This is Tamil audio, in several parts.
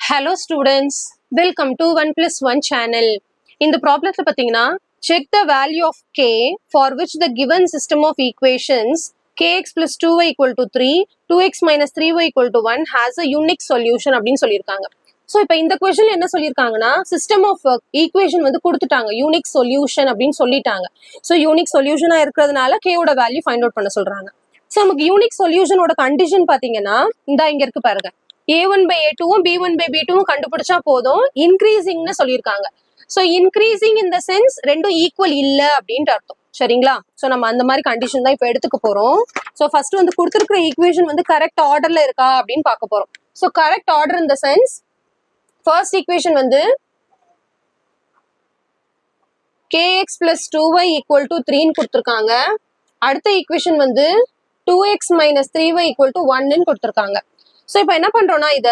Hello students, welcome to 1+1 channel. In the problem, check the value of k for which the given system of equations kx plus 2y equal to 3, 2x minus 3y equal to 1 has a unique solution. So, in the question, system of equation unique solution. So, unique solution is k value find out. So, unique solution condition is a1 by a2 b1 by b2 கண்டுபிடிச்சா போதும் இன்க்ரீசிங்னு சொல்லிருக்காங்க. So increasing in the sense ரெண்டும் ஈக்குவல் இல்ல அப்படினு அர்த்தம். சரிங்களா? சோ நம்ம அந்த மாதிரி கண்டிஷன் தான் இப்போ எடுத்துக்க போறோம். சோ ஃபர்ஸ்ட் வந்து கொடுத்திருக்கிற ஈக்குவேஷன் கரெக்ட் ஆர்டர்ல இருக்கா அப்படினு பார்க்க போறோம். So correct order in the sense first equation kx plus 2y equal to 3 ன்னு கொடுத்திருக்காங்க. அடுத்த equation 2x minus 3y equal to 1 ன்னு கொடுத்திருக்காங்க. So, இப்போ என்ன பண்றோம்னா இத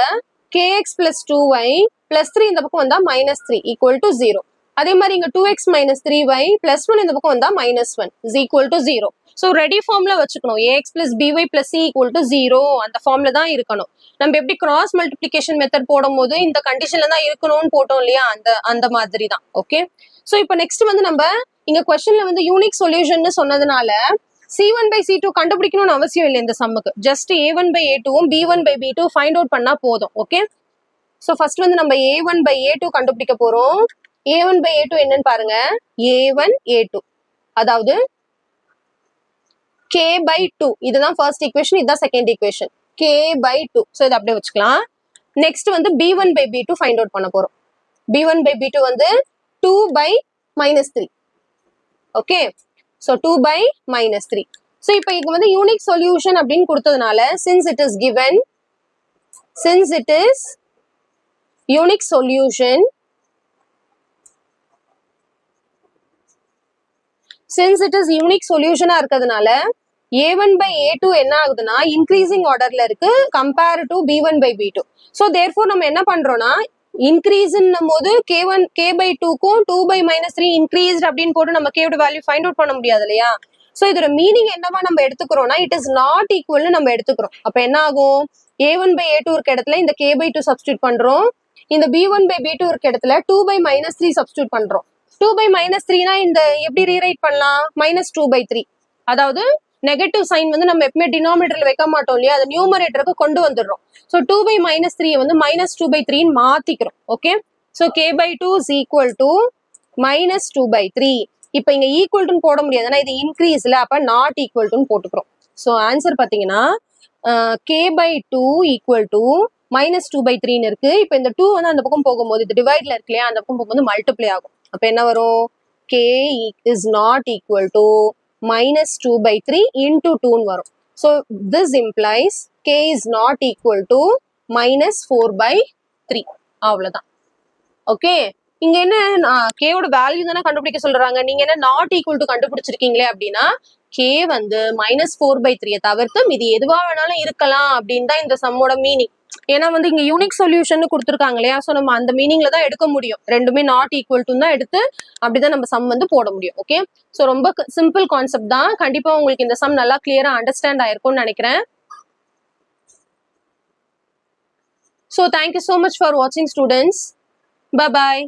kx plus 2y plus 3 இந்த பக்கம் வந்தா minus 3 equal to 0. அதே மாதிரி இங்க 2x minus 3y plus 1 இந்த பக்கம் வந்தா minus 1 is equal to 0. So, ready formula வச்சுக்கணும். ax plus by plus c equal to 0 அந்த formula தான் இருக்கணும். நம்ம எப்படி cross multiplication method போடும்போது இந்த கண்டிஷன்ல தான் இருக்கணும்னு போட்டோம் இல்லையா அந்த மாதிரி தான். ஓகே. So, இப்போ நெக்ஸ்ட் நம்ம இங்க क्वेश्चनல unique solution னு சொன்னதுனால C1 by C2 கண்டுபிடிக்கணும்னு அவசியம் இல்லை இந்த சம்முக்கு. Just A1 by A2 B1 by B2 find out பண்ணா போதும். ஓகே. ஸோ ஃபர்ஸ்ட் நம்ம A1 by A2 கண்டுபிடிக்க போறோம். A1 by A2 என்னன்னு பாருங்க. A1 A2 அதாவது K by 2 இதுதான் ஃபர்ஸ்ட் ஈக்குவேஷன், இதுதான் second equation. K by 2. So இதை அப்படியே வச்சுக்கலாம். Next B1 by B2 find out பண்ண போறோம். B1 by B2 2 by minus 3. Okay. So 2 by minus 3. So இப்போ இங்க unique solution அப்படின்னு கொடுத்ததுனால since it is unique solution, இருக்கிறதுனால A1 by A2 என்ன ஆகுதுன்னா increasing orderல இருக்கு compare to B1 by B2. So therefore நம்ம என்ன பண்றோம்னா increase போது k by 2 க்கும் 2 by minus 3 increased அப்படின்னு போட்டு நம்ம k ஓட வேல்யூ ஃபைண்ட் அவுட் பண்ண முடியாது இல்லையா? சோ இதோட மீனிங் என்னவா நம்ம எடுத்துக்கிறோம்னா இட் இஸ் நாட் ஈக்குவல்னு நம்ம எடுத்துக்கிறோம். அப்ப என்ன ஆகும்? A1 by A2 இருக்க இடத்துல இந்த k by 2 சப்ஸ்டிட்யூட் பண்றோம். இந்த B1 by B2 இருக்க இடத்துல 2 by minus 3 சப்ஸ்டிட்யூட் பண்றோம். 2 by minus 3 னா இந்த எப்படி ரீரைட் பண்ணலாம்? minus 2 by 3. அதாவது நெகட்டிவ் சைன் நம்ம எப்பவுமே டினாமினேட்டர்ல வைக்க மாட்டோம் இல்லையா? அது நியூமரேட்டருக்கு கொண்டு வந்துடுறோம். So 2 by minus 3 minus 2 by 3 மாத்திக்கிறோம். Okay. So k by 2 is equal to minus 2 by 3. இப்போ இங்க ஈக்குவல் டு போட முடியாது, ஏன்னா இது இன்க்ரீஸ்ல, அப்ப நாட் ஈக்குவல் டு போட்டுக்கிறோம். ஸோ ஆன்சர் பாத்தீங்கன்னா k by 2 equal to minus 2 by 3 இருக்கு. இப்போ இந்த 2 அந்த பக்கம் போகும்போது இது டிவைட்ல இருக்கு இல்லையா? அந்த பக்கம் போகும்போது மல்டிப்ளை ஆகும். அப்ப என்ன வரும்? k is not equal to minus 2 by 3 into 2 வரும். So this implies k is not equal to minus 4 by 3. அவ்வளவுதான். ஓகே. இங்க என்ன k ஓட வேல்யூ தானே கண்டுபிடிக்க சொல்றாங்க. நீங்க என்ன நாட் ஈக்குவல் டு கண்டுபிடிச்சிருக்கீங்களே அப்படின்னா k minus 4 by 3 தவிர்த்து இது எதுவா வேணாலும் இருக்கலாம் அப்படின்னு தான் இந்த சம்மோட மீனிங். ஏன்னா இங்க யூனிக் சொல்யூஷன் கொடுத்துருக்காங்க இல்லையா? ஸோ நம்ம அந்த மீனிங்ல தான் எடுக்க முடியும். ரெண்டுமே நாட் ஈக்குவல் டு தான் எடுத்து அப்படிதான் நம்ம சம் போட முடியும். ஓகே. ஸோ ரொம்ப சிம்பிள் கான்செப்ட் தான். கண்டிப்பா உங்களுக்கு இந்த சம் நல்லா கிளியரா அண்டர்ஸ்டாண்ட் ஆயிருக்கும்னு நினைக்கிறேன். So thank you so much for watching students. Bye bye.